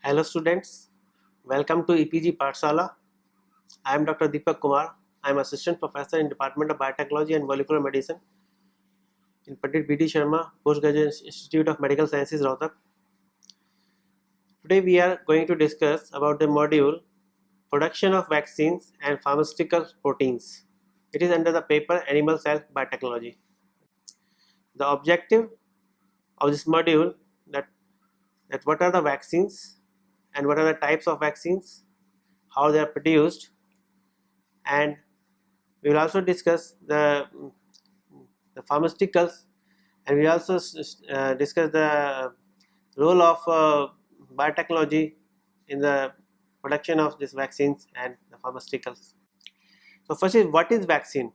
Hello students, welcome to EPG Pathshala. I am Dr. Deepak Kumar. I am Assistant Professor in Department of Biotechnology and Molecular Medicine in Pandit B.D. Sharma, Postgraduate Institute of Medical Sciences, Rohtak. Today we are going to discuss about the module Production of Vaccines and Pharmaceutical Proteins. It is under the paper Animal Cell Biotechnology. The objective of this module that what are the vaccines and what are the types of vaccines, how they are produced, and we will also discuss the pharmaceuticals, and we also discuss the role of biotechnology in the production of these vaccines and the pharmaceuticals. So first is, what is vaccine?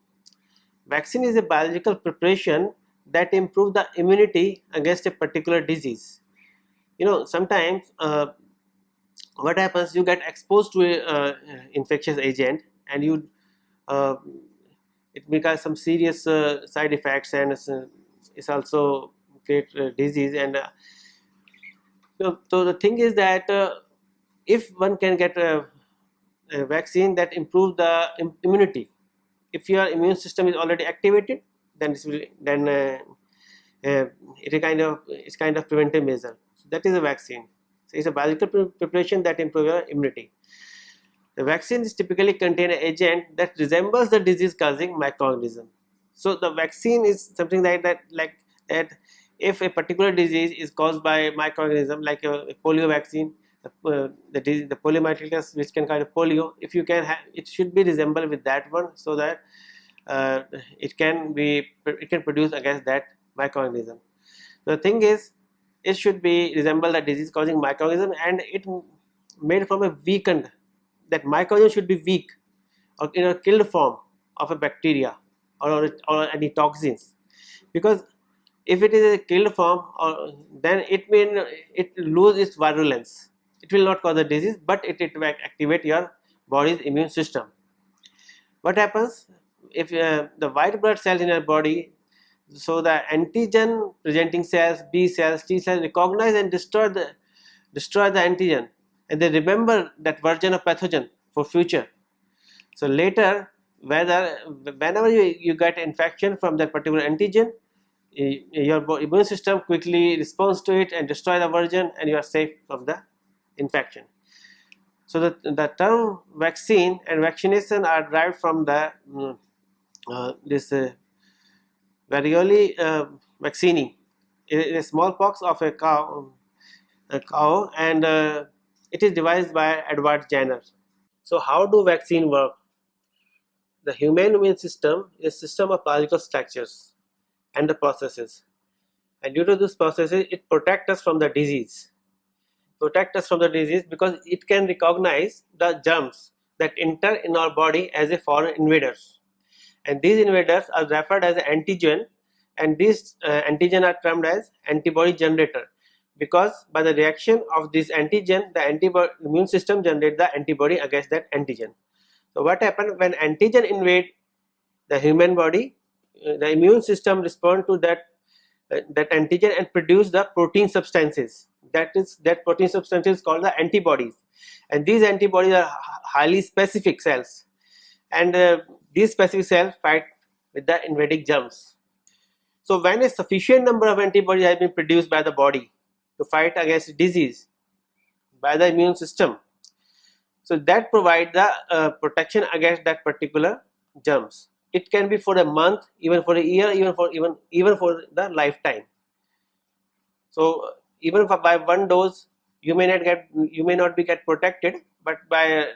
Vaccine is a biological preparation that improves the immunity against a particular disease. Sometimes what happens, you get exposed to a infectious agent, and it becomes some serious side effects, and it's also create disease. And so the thing is that if one can get a vaccine that improves the immunity, if your immune system is already activated, then it's kind of preventive measure. So that is a vaccine. So it's a biological preparation that improves your immunity. The vaccines typically contain an agent that resembles the disease-causing microorganism. So the vaccine is something like that if a particular disease is caused by microorganism, like a polio vaccine, the poliomyelitis, which can kind of polio, if you can have, it should be resemble with that one, so that it can produce against that microorganism. The thing is, it should be resemble the disease causing microorganism, and it made from a weakened, that microorganism should be weak or in a killed form of a bacteria or any toxins, because if it is a killed form, then it lose its virulence. It will not cause the disease, but it will activate your body's immune system. What happens if the white blood cells in your body, so the antigen presenting cells, B cells, T cells, recognize and destroy the antigen, and they remember that version of pathogen for future. So later, whenever you get infection from that particular antigen, your immune system quickly responds to it and destroy the version, and you are safe from the infection. So the term vaccine and vaccination are derived from the this variole vaccini, a smallpox of a cow, and it is devised by Edward Jenner. So how do vaccine work? The human immune system is a system of biological structures and the processes, and due to these processes, it protects us from the disease. Because it can recognize the germs that enter in our body as a foreign invaders, and these invaders are referred as antigen, and these antigen are termed as antibody generator, because by the reaction of this antigen, the immune system generates the antibody against that antigen. So what happens when antigen invade the human body? The immune system respond to that antigen and produce the protein substances. That protein substances called the antibodies, and these antibodies are highly specific cells, and these specific cells fight with the invading germs. So when a sufficient number of antibodies has been produced by the body to fight against disease by the immune system, so that provides the protection against that particular germs. It can be for a month, even for a year, even for the lifetime. So even if by one dose you may not be get protected, but by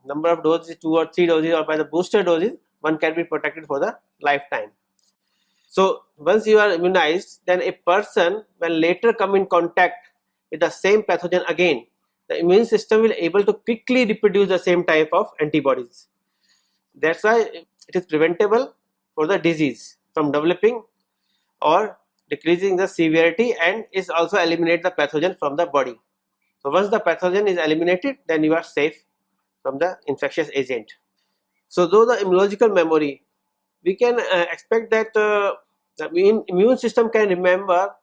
number of doses, 2 or 3 doses, or by the booster doses, one can be protected for the lifetime. So once you are immunized, then a person, when later come in contact with the same pathogen again, the immune system will able to quickly reproduce the same type of antibodies. That's why it is preventable for the disease from developing or decreasing the severity, and is also eliminate the pathogen from the body. So once the pathogen is eliminated, then you are safe from the infectious agent. So though the immunological memory, we can expect that the immune system can remember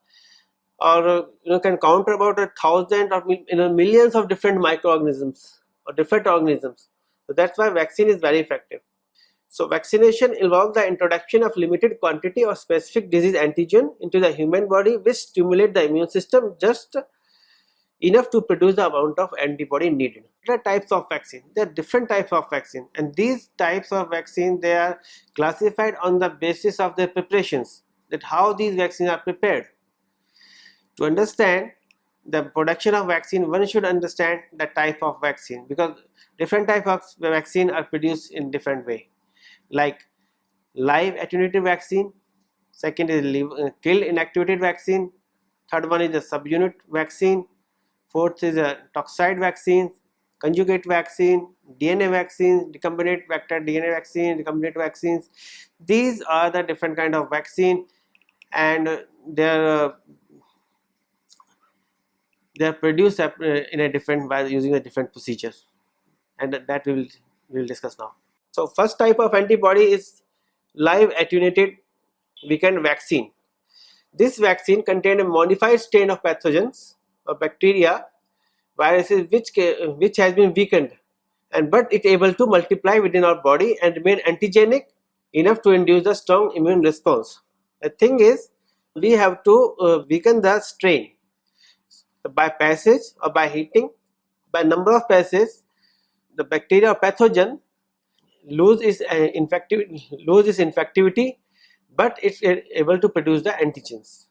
or can counter about 1,000 or millions of different microorganisms or different organisms. So that's why vaccine is very effective. So vaccination involves the introduction of limited quantity of specific disease antigen into the human body, which stimulate the immune system just enough to produce the amount of antibody needed. There are types of vaccine. There are different types of vaccine, and these types of vaccine, they are classified on the basis of their preparations, that how these vaccines are prepared. To understand the production of vaccine, one should understand the type of vaccine, because different types of vaccine are produced in different way, like live attenuated vaccine, second is kill inactivated vaccine, third one is a subunit vaccine, fourth is a toxide vaccine, conjugate vaccine, DNA vaccine, recombinant vector DNA vaccine, recombinant vaccines. These are the different kind of vaccine, and they are produced in a different by using a different procedures, and that we will discuss now. So first type of antibody is live attenuated weakened vaccine. This vaccine contains a modified strain of pathogens or bacteria, viruses which has been weakened, and but it able to multiply within our body and remain antigenic enough to induce a strong immune response. The thing is, we have to weaken the strain by passage or by heating. By number of passages, the bacteria or pathogen lose its infectivity, but it's able to produce the antigens.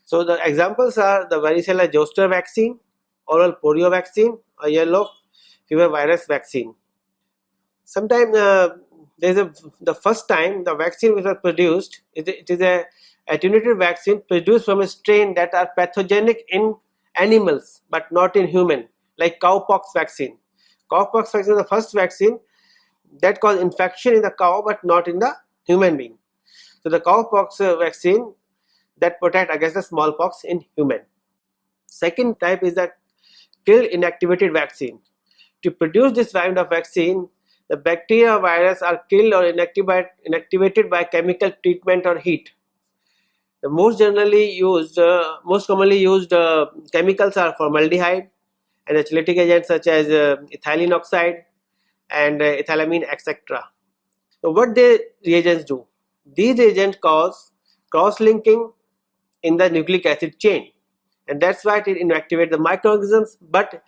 So the examples are the varicella zoster vaccine, oral polio vaccine, or yellow fever virus vaccine. Sometimes the first time the vaccine which was produced, it is a attenuated vaccine produced from a strain that are pathogenic in animals but not in human, like cowpox vaccine. Cowpox vaccine is the first vaccine that cause infection in the cow but not in the human being. So the cowpox vaccine that protect against the smallpox in human. Second type is the kill inactivated vaccine. To produce this kind of vaccine, the bacteria or virus are killed or inactivated by chemical treatment or heat. The most commonly used chemicals are formaldehyde and acyclic agents such as ethylene oxide and ethylamine, etc. So what the reagents do? These reagents cause cross-linking in the nucleic acid chain, and that's why it inactivates the microorganisms, but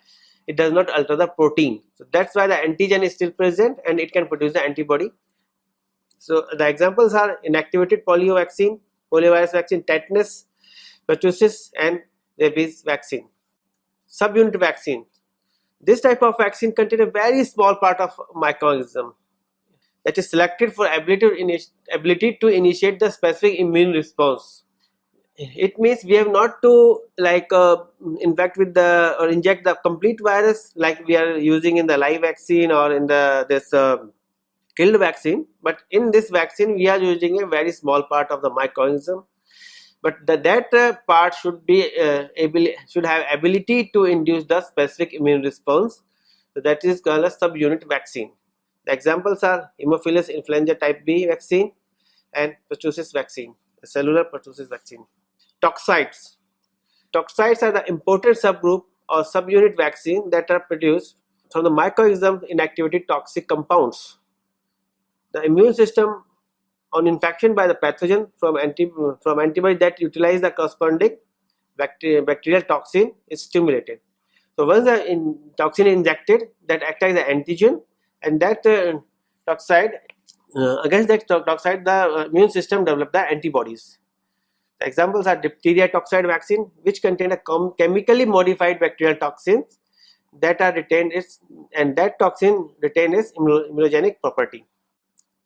it does not alter the protein. So that's why the antigen is still present and it can produce the antibody. So the examples are inactivated polio vaccine, poliovirus vaccine, tetanus, pertussis, and rabies vaccine. Subunit vaccine. This type of vaccine contains a very small part of microorganism that is selected for ability to initiate the specific immune response. It means we have not to infect with the or inject the complete virus like we are using in the live vaccine or in this killed vaccine, but in this vaccine we are using a very small part of the microorganism, but that part should have ability to induce the specific immune response. So that is called a subunit vaccine. The examples are Haemophilus influenza type B vaccine and pertussis vaccine, the cellular pertussis vaccine. Toxides. Toxides are the important subgroup or subunit vaccine that are produced from the microorganism inactivated toxic compounds. The immune system on infection by the pathogen from antibody that utilize the corresponding bacterial toxin is stimulated. So once the toxin is injected, that acts as an antigen, and that toxide against that toxide the immune system develop the antibodies. The examples are diphtheria toxide vaccine, which contain a chemically modified bacterial toxins that are retained and that toxin retain its immunogenic property.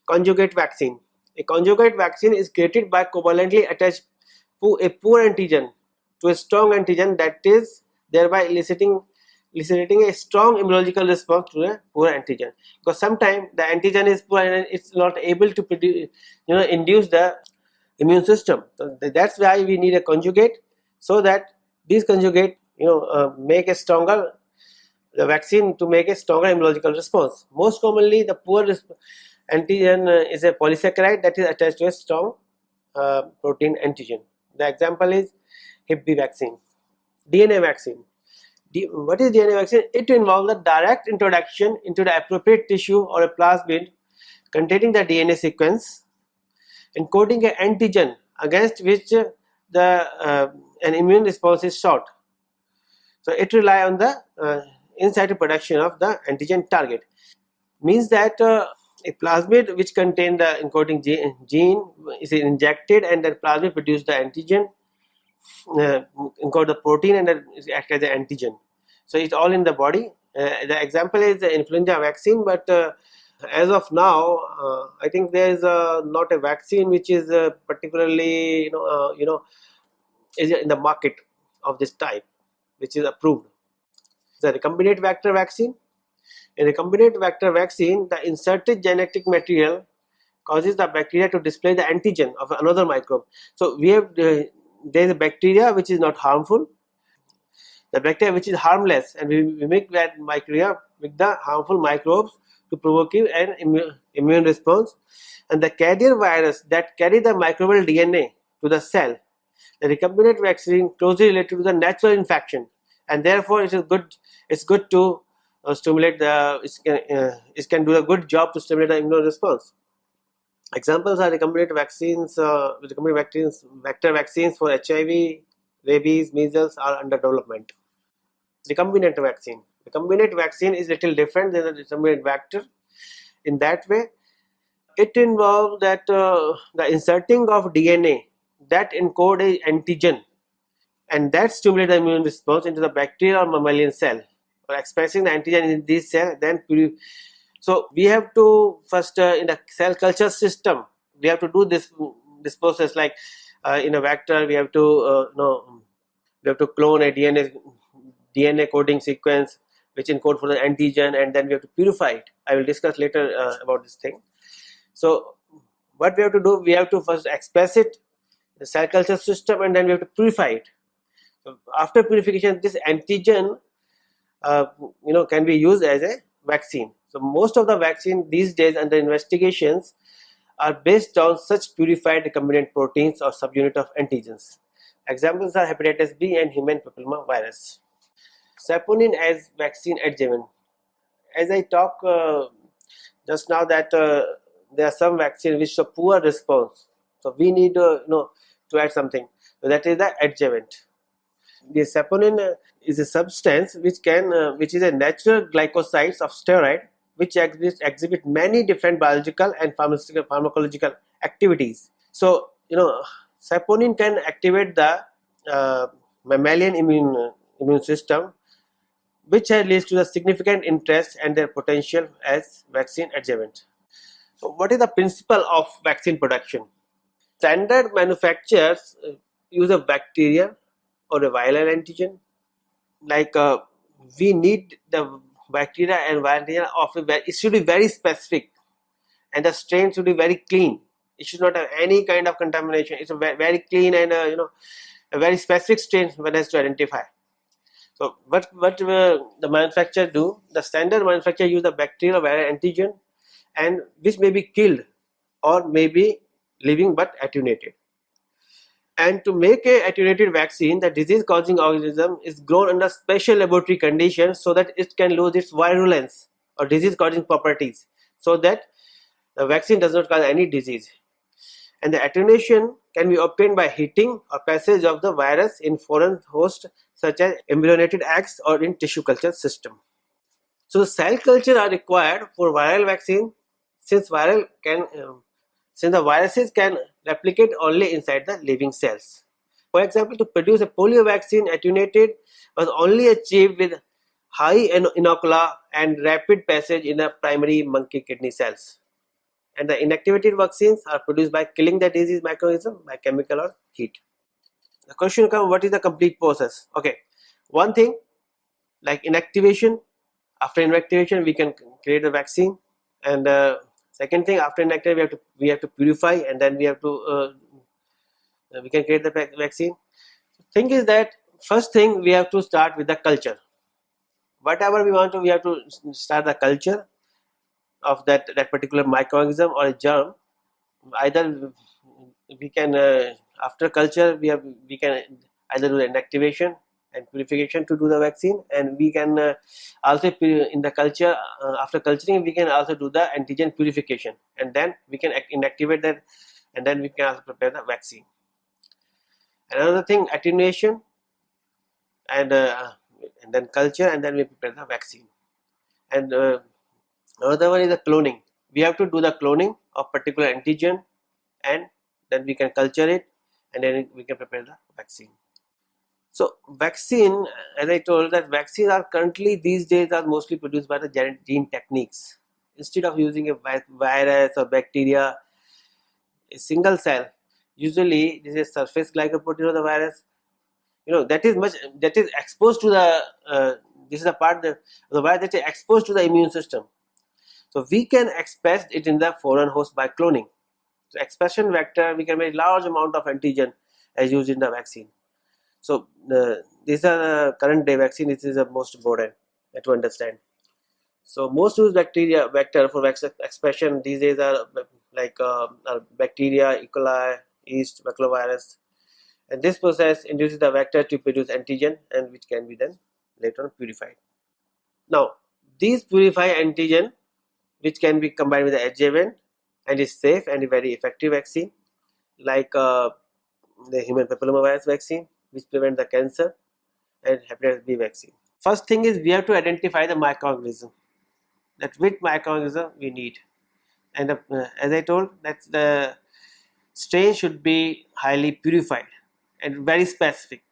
Conjugate vaccine. A conjugate vaccine is created by covalently attached to a poor antigen to a strong antigen, that is thereby eliciting a strong immunological response to a poor antigen. Because sometimes the antigen is poor and it's not able to produce, induce the immune system. So that's why we need a conjugate, so that these conjugate make a stronger the vaccine to make a stronger immunological response. Most commonly the poor antigen is a polysaccharide that is attached to a strong protein antigen. The example is HPV vaccine. DNA vaccine. What is DNA vaccine? It involves the direct introduction into the appropriate tissue or a plasmid containing the DNA sequence, encoding an antigen against which an immune response is sought. So it relies on the in situ production of the antigen target. Means that a plasmid which contains the encoding gene is injected, and the plasmid produces the antigen, encode the protein, and then act as an antigen. So it's all in the body. The example is the influenza vaccine, but as of now, I think there is not a vaccine which is particularly is in the market of this type, which is approved. The recombinant vector vaccine. In recombinant vector vaccine, the inserted genetic material causes the bacteria to display the antigen of another microbe. So we have there is a bacteria which is not harmful, the bacteria which is harmless, and we make that bacteria with the harmful microbes to provoke an immune response. And the carrier virus that carry the microbial DNA to the cell, the recombinant vaccine closely related to the natural infection, and therefore it is good to stimulate it can do a good job to stimulate the immune response. Examples are recombinant vaccines, vector vaccines for HIV, rabies, measles are under development. Recombinant vaccine. Recombinant vaccine is little different than the recombinant vector. In that way, it involves that the inserting of DNA that encode a antigen, and that stimulates the immune response into the bacterial or mammalian cell, or expressing the antigen in this cell. So we have to first in the cell culture system, we have to do this process. Like in a vector, we have to clone a DNA coding sequence which encode for the antigen, and then we have to purify it. I will discuss later about this thing. So what we have to do, we have to first express it in the cell culture system, and then we have to purify it. So after purification, this antigen can be used as a vaccine. So most of the vaccine these days under investigations are based on such purified recombinant proteins or subunit of antigens. Examples are hepatitis B and human papilloma virus. Saponin as vaccine adjuvant. As I talk just now that there are some vaccines which show poor response, so we need to add something. So that is the adjuvant. The saponin is a substance which is a natural glycosides of steroid which exhibit many different biological and pharmacological activities. So saponin can activate the mammalian immune system, which leads to the significant interest and their potential as vaccine adjuvant. So what is the principle of vaccine production? Standard manufacturers use a bacteria or a viral antigen. Like we need the bacteria and viral it should be very specific, and the strain should be very clean. It should not have any kind of contamination. It's a very clean and a very specific strain one has to identify. So what the manufacturer do? The standard manufacturer use the bacterial or viral antigen, and which may be killed or may be living but attenuated. And to make a attenuated vaccine, the disease-causing organism is grown under special laboratory conditions so that it can lose its virulence or disease-causing properties, so that the vaccine does not cause any disease. And the attenuation can be obtained by heating or passage of the virus in foreign host such as embryonated eggs or in tissue culture system. So the cell culture are required for viral vaccine since the viruses can replicate only inside the living cells. For example, to produce a polio vaccine, attenuated was only achieved with high inocula and rapid passage in the primary monkey kidney cells. And the inactivated vaccines are produced by killing the disease microorganism by chemical or heat. The question comes, what is the complete process? Okay, one thing like inactivation. After inactivation, we can create a vaccine, and second thing, after inactivation, we have to purify, and then we can create the vaccine. Thing is that first thing we have to start with the culture. Whatever we want to, we have to start the culture of that particular microorganism or a germ. Either we can after culture we can either do the inactivation and purification to do the vaccine, and we can also in the culture, after culturing we can also do the antigen purification, and then we can inactivate that, and then we can also prepare the vaccine. Another thing, attenuation, and then culture, and then we prepare the vaccine. And another one is the cloning. We have to do the cloning of particular antigen, and then we can culture it, and then we can prepare the vaccine. So vaccine, as I told, that vaccines are currently these days are mostly produced by the gene techniques. Instead of using a virus or bacteria, a single cell, usually this is surface glycoprotein of the virus, that is exposed to the this is the part of the virus that is exposed to the immune system. So we can express it in the foreign host by cloning. So expression vector, we can make large amount of antigen as used in the vaccine. So these are the current day vaccine. This is the most important to understand. So most used bacteria vector for expression these days are like bacteria, E. coli, yeast, baculovirus, and this process induces the vector to produce antigen, and which can be then later on purified. Now these purified antigen, which can be combined with the adjuvant and is safe and a very effective vaccine, like the human papillomavirus vaccine, which prevent the cancer, and hepatitis B vaccine. First thing is we have to identify the microorganism, that which microorganism we need, and as I told, that the strain should be highly purified and very specific.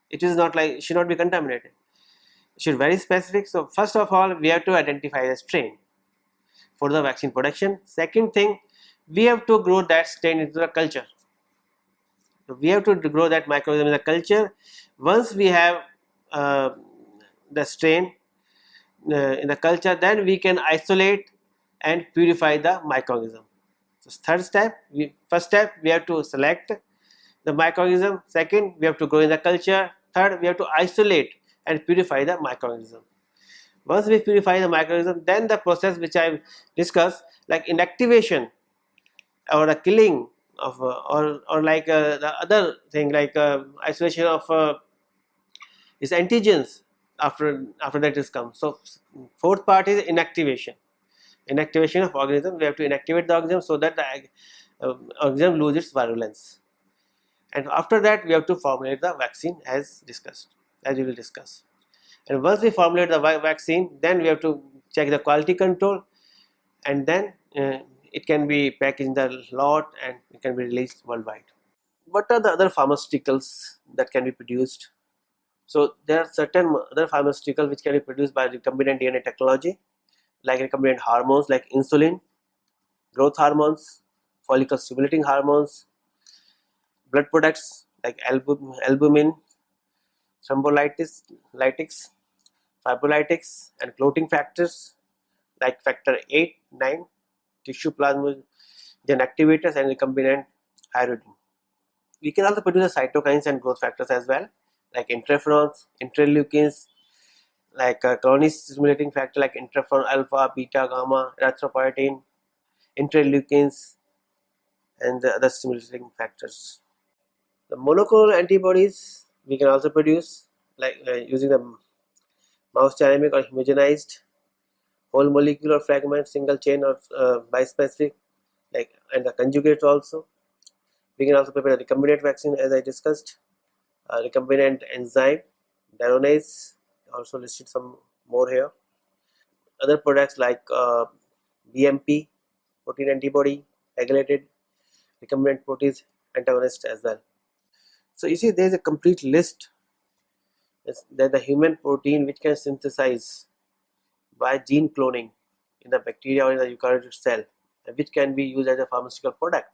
It is not like it should not be contaminated. It should be very specific. So first of all, we have to identify the strain for the vaccine production. Second thing, we have to grow that strain into the culture. So we have to grow that microorganism in the culture. Once we have the strain in the culture, then we can isolate and purify the microorganism. So third step, first step we have to select the microorganism. Second, we have to grow in the culture. Third, we have to isolate and purify the microorganism. Once we purify the microorganism, then the process which I discussed, like inactivation or the killing of or like the other thing, like isolation of is antigens after that is come. So fourth part is inactivation of organism. We have to inactivate the organism so that the organism loses its virulence, and after that we have to formulate the vaccine as we will discuss. And once we formulate the vaccine, then we have to check the quality control, and then it can be packaged in the lot and it can be released worldwide. What are the other pharmaceuticals that can be produced? So there are certain other pharmaceuticals which can be produced by recombinant DNA technology, like recombinant hormones like insulin, growth hormones, follicle stimulating hormones, blood products like albumin, thrombolytics, fibrolytics, and clotting factors like factor 8, 9, tissue plasmogen activators, and recombinant hydrogen. We can also produce the cytokines and growth factors as well, like interferons, interleukins, like colony stimulating factor like interferon alpha, beta, gamma, erythropoietin, interleukins, and the other stimulating factors. The monoclonal antibodies we can also produce, like using the mouse dynamic or homogenized whole molecular fragment, single chain, or bispecific, like, and the conjugates also. We can also prepare a recombinant vaccine, as I discussed. Recombinant enzyme, dionase, also listed some more here. Other products like BMP, protein antibody, regulated recombinant protease antagonist as well. So you see, there is a complete list that the human protein which can synthesize by gene cloning in the bacteria or in the eukaryotic cell, which can be used as a pharmaceutical product,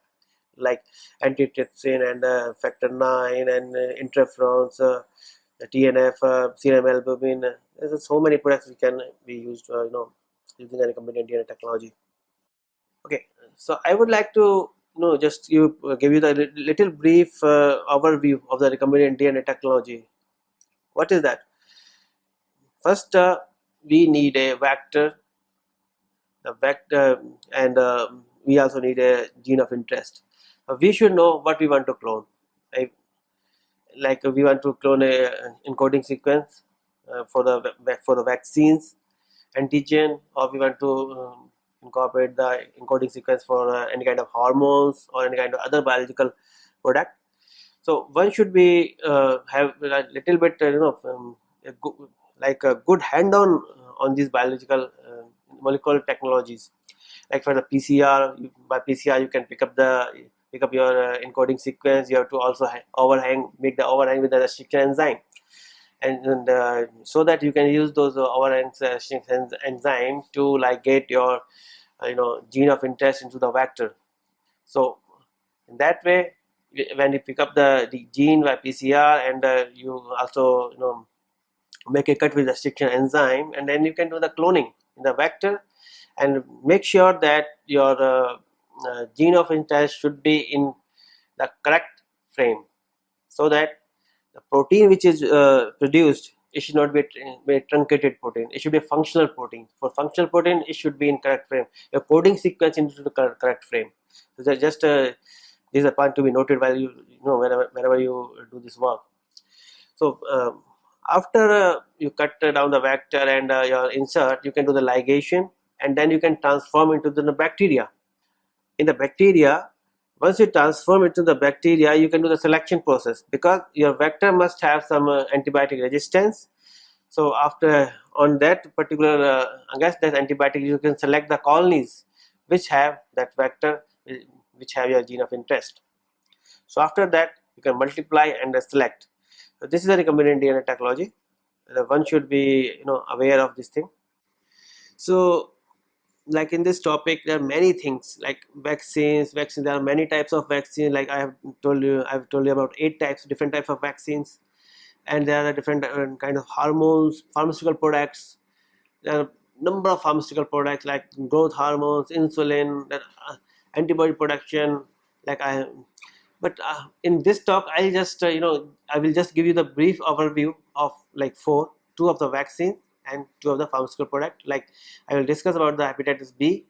like antitrypsin and factor 9 and interferons, the TNF, serum albumin. There's so many products which can be used, using the recombinant DNA technology. Okay, so I would like to just give you the little brief overview of the recombinant DNA technology. What is that? First, we need a vector, and we also need a gene of interest. We should know what we want to clone, right? like we want to clone a encoding sequence for the vaccines antigen, or we want to incorporate the encoding sequence for any kind of hormones or any kind of other biological product. So one should be have a little bit like a good hand on these biological molecular technologies. Like for the PCR, by PCR you can pick up your encoding sequence. You have to also make the overhang with the restriction enzyme, and so that you can use those overhang restriction enzyme to ligate your gene of interest into the vector. So in that way, when you pick up the gene by PCR, and you also make a cut with restriction enzyme, and then you can do the cloning in the vector and make sure that your gene of interest should be in the correct frame, so that the protein which is produced, it should not be a truncated protein. It should be a functional protein. For functional protein, it should be in correct frame. Your coding sequence into the correct frame. So that just this is a point to be noted while whenever you do this work. So after you cut down the vector and your insert, you can do the ligation, and then you can transform into the bacteria. In the bacteria, once you transform into the bacteria, you can do the selection process, because your vector must have some antibiotic resistance. So after on that particular against that antibiotic, you can select the colonies which have that vector, which have your gene of interest. So after that, you can multiply and select. So this is the recombinant DNA technology. One should be aware of this thing. So like in this topic, there are many things like vaccines. There are many types of vaccines. Like I've told you about 8 different types of vaccines, and there are different kind of hormones, pharmaceutical products. There are a number of pharmaceutical products like growth hormones, insulin, antibody production. But in this talk, I'll just I will just give you the brief overview of like 2 of the vaccines and 2 of the pharmaceutical product. Like I will discuss about the hepatitis B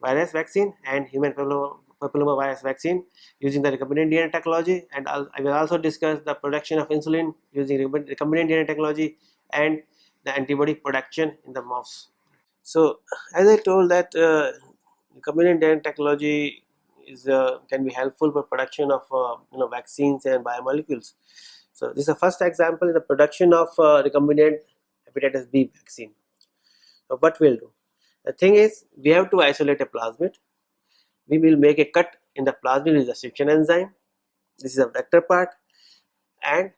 virus vaccine and human papilloma virus vaccine using the recombinant DNA technology, and I will also discuss the production of insulin using recombinant DNA technology and the antibody production in the mouse. So as I told that recombinant DNA technology is can be helpful for production of vaccines and biomolecules. So this is the first example in the production of recombinant hepatitis B vaccine. So what we'll do? The thing is, we have to isolate a plasmid. We will make a cut in the plasmid with the restriction enzyme. This is a vector part, and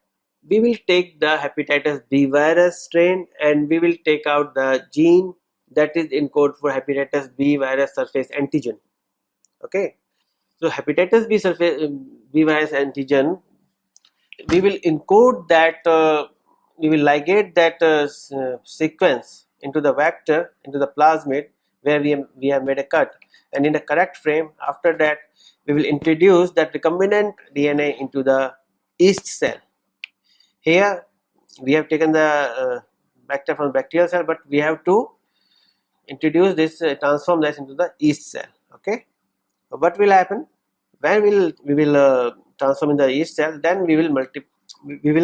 we will take the hepatitis B virus strain, and we will take out the gene that is encoded for hepatitis B virus surface antigen. Okay, so hepatitis B virus antigen, we will encode that. We will ligate that sequence into the vector, into the plasmid where we have made a cut, and in the correct frame. After that, we will introduce that recombinant DNA into the yeast cell. Here we have taken the vector from bacterial cell, but we have to introduce this transform this into the yeast cell. Okay, so what will happen when we will transform in the yeast cell? Then we will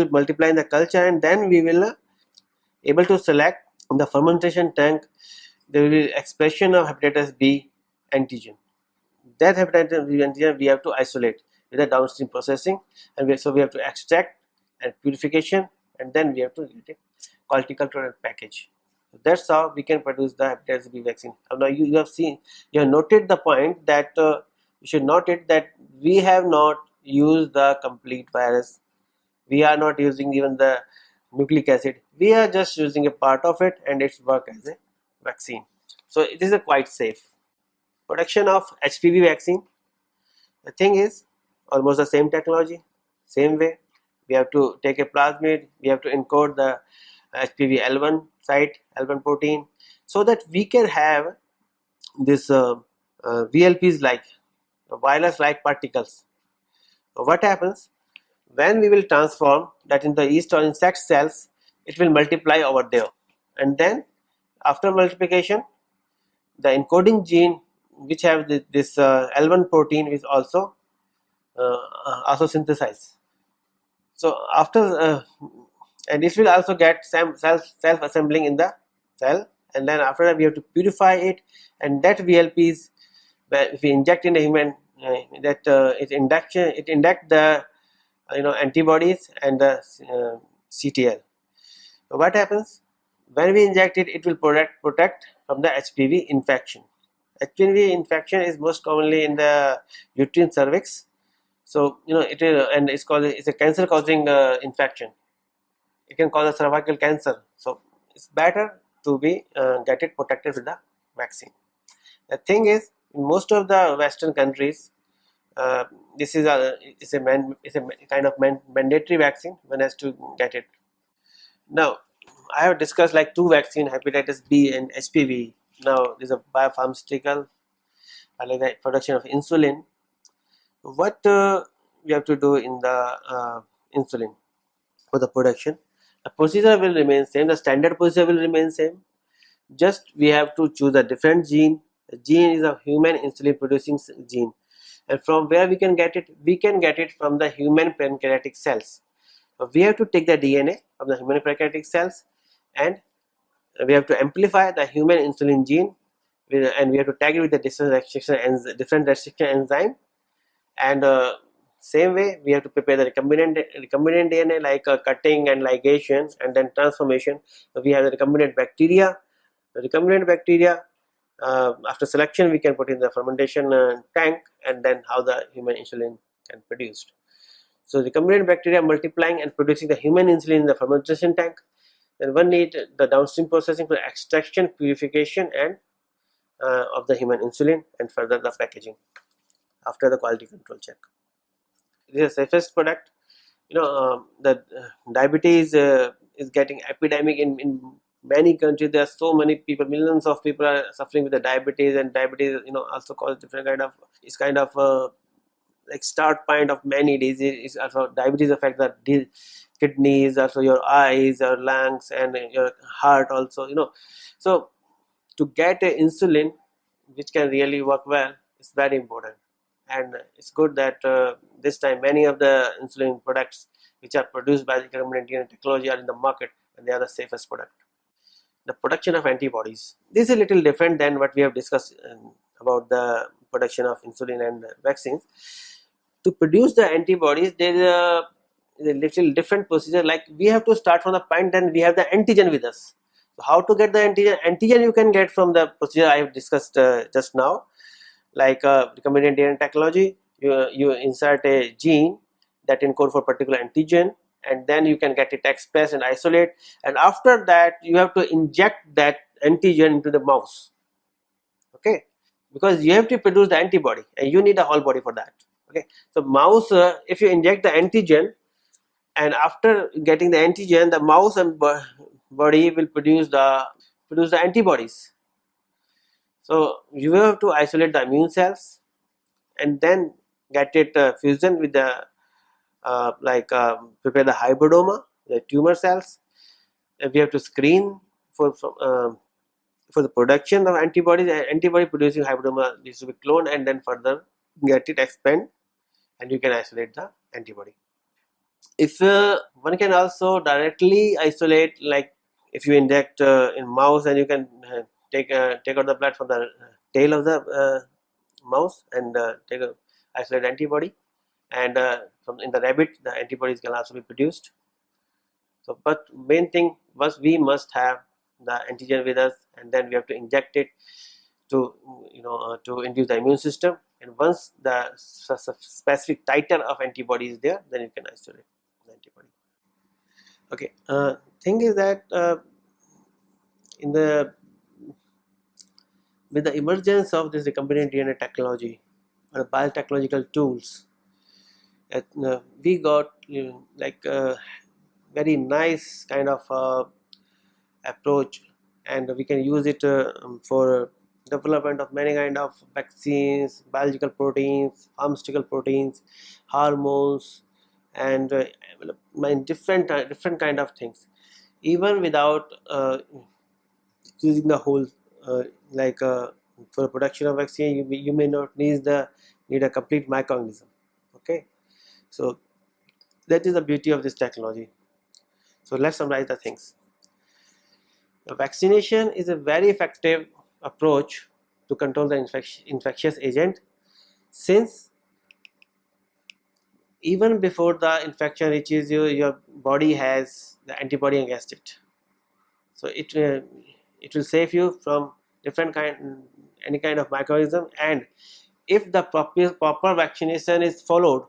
multiply in the culture, and then we will able to select in the fermentation tank. There will be expression of hepatitis B antigen. That hepatitis B antigen we have to isolate with the downstream processing, and so we have to extract and purification, and then we have to get a quality control and package. So that's how we can produce the hepatitis B vaccine. Now you have noted the point that you should note it that we have not used the complete virus. We are not using even the nucleic acid. We are just using a part of it, and it's work as a vaccine. So it is quite safe. Production of HPV vaccine. The thing is almost the same technology, same way. We have to take a plasmid. We have to encode the HPV L1 site, L1 protein, so that we can have this VLPs like virus-like particles. So what happens when we will transform that in the yeast or insect cells? It will multiply over there, and then after multiplication, the encoding gene which have this L1 protein is also synthesized. So after and this will also get self assembling in the cell, and then after that we have to purify it, and that VLPs, if we inject in the human, it induct the antibodies and the CTL. So what happens when we inject it? It will protect from the HPV infection. HPV infection is most commonly in the uterine cervix. So it is, and it's a cancer causing infection. It can cause a cervical cancer. So it's better to be get it protected with the vaccine. The thing is, in most of the Western countries, this is a kind of mandatory vaccine. One has to get it. Now, I have discussed like two vaccine, hepatitis B and HPV. Now, there's a biopharmaceutical, like the production of insulin. What we have to do in the insulin for the production? The procedure will remain same. The standard procedure will remain same. Just we have to choose a different gene. The gene is a human insulin producing gene, and from where we can get it? We can get it from the human pancreatic cells. So we have to take the DNA of the human pancreatic cells, and we have to amplify the human insulin gene, and we have to tag it with the different restriction enzyme, and same way we have to prepare the recombinant DNA, like cutting and ligation and then transformation. So we have the recombinant bacteria. The recombinant bacteria, after selection, we can put in the fermentation tank, and then how the human insulin can produced. So the recombinant bacteria multiplying and producing the human insulin in the fermentation tank. Then one need the downstream processing for extraction, purification, and of the human insulin, and further the packaging after the quality control check. This is the safest product. The diabetes is getting epidemic in many countries. There are so many people, millions of people are suffering with the diabetes, and diabetes also causes different kind of, it's kind of like start point of many diseases. Also diabetes affects the kidneys, also your eyes, your lungs, and your heart also. So to get a insulin which can really work well is very important, and it's good that this time many of the insulin products which are produced by the Recombinant technology are in the market, and they are the safest product. The production of antibodies, this is a little different than what we have discussed about the production of insulin and vaccines. To produce the antibodies, there is a little different procedure. Like we have to start from the point, then we have the antigen with us. So how to get the antigen you can get from the procedure I have discussed just now. Like recombinant DNA technology, you insert a gene that encodes for particular antigen, and then you can get it expressed and isolate, and after that you have to inject that antigen into the mouse. Okay, because you have to produce the antibody, and you need a whole body for that. Okay, so mouse, if you inject the antigen, and after getting the antigen, the mouse and body will produce the antibodies. So you have to isolate the immune cells, and then get it fusion with the prepare the hybridoma, the tumor cells. And we have to screen for the production of antibodies. Antibody producing hybridoma needs to be cloned, and then further get it expand, and you can isolate the antibody. If one can also directly isolate, like if you inject in mouse, and you can take out the blood from the tail of the mouse, and isolate antibody, and from in the rabbit the antibodies can also be produced. So but main thing was we must have the antigen with us, and then we have to inject it to to induce the immune system, and once the specific titer of antibody is there, then you can isolate the antibody. Okay, thing is that with the emergence of this recombinant DNA technology or biotechnological tools, we got like very nice kind of approach, and we can use it for development of many kind of vaccines, biological proteins, pharmaceutical proteins, hormones, and different kind of things, even without using the whole for production of vaccine. You may not need a complete microorganism. Okay, so That is the beauty of this technology. So let's summarize the things. The vaccination is a very effective approach to control the infectious agent, since even before the infection reaches you, your body has the antibody against it. So it will save you from any kind of microorganism, and if the proper vaccination is followed,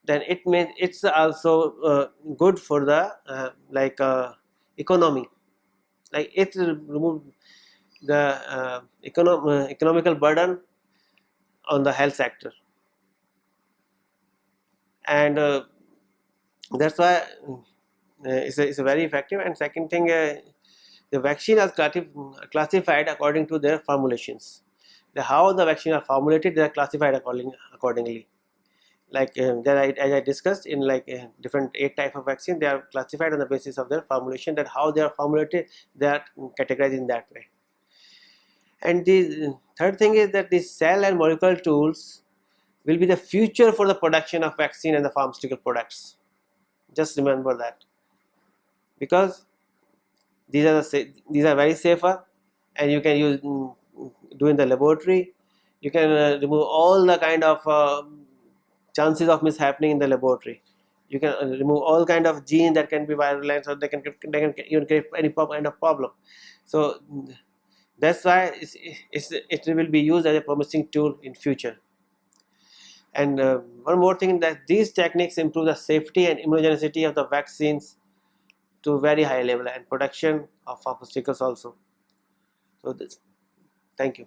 then it means it's also good for the economy. Like it will remove the economical burden on the health sector, and that's why it's a very effective. And second thing, the vaccine is classified according to their formulations. How the vaccine are formulated, they are classified accordingly. Like as I discussed in different 8 type of vaccine, they are classified on the basis of their formulation, that how they are formulated, they are categorized in that way. And the third thing is that these cell and molecular tools will be the future for the production of vaccine and the pharmaceutical products. Just remember that, because these are very safer, and you can do in the laboratory. You can remove all the kind of chances of mishappening in the laboratory. You can remove all kind of genes that can be virulent, or they can even create any kind of problem. So that's why it will be used as a promising tool in future. And one more thing, that these techniques improve the safety and immunogenicity of the vaccines to very high level, and production of pharmaceuticals also. So thank you.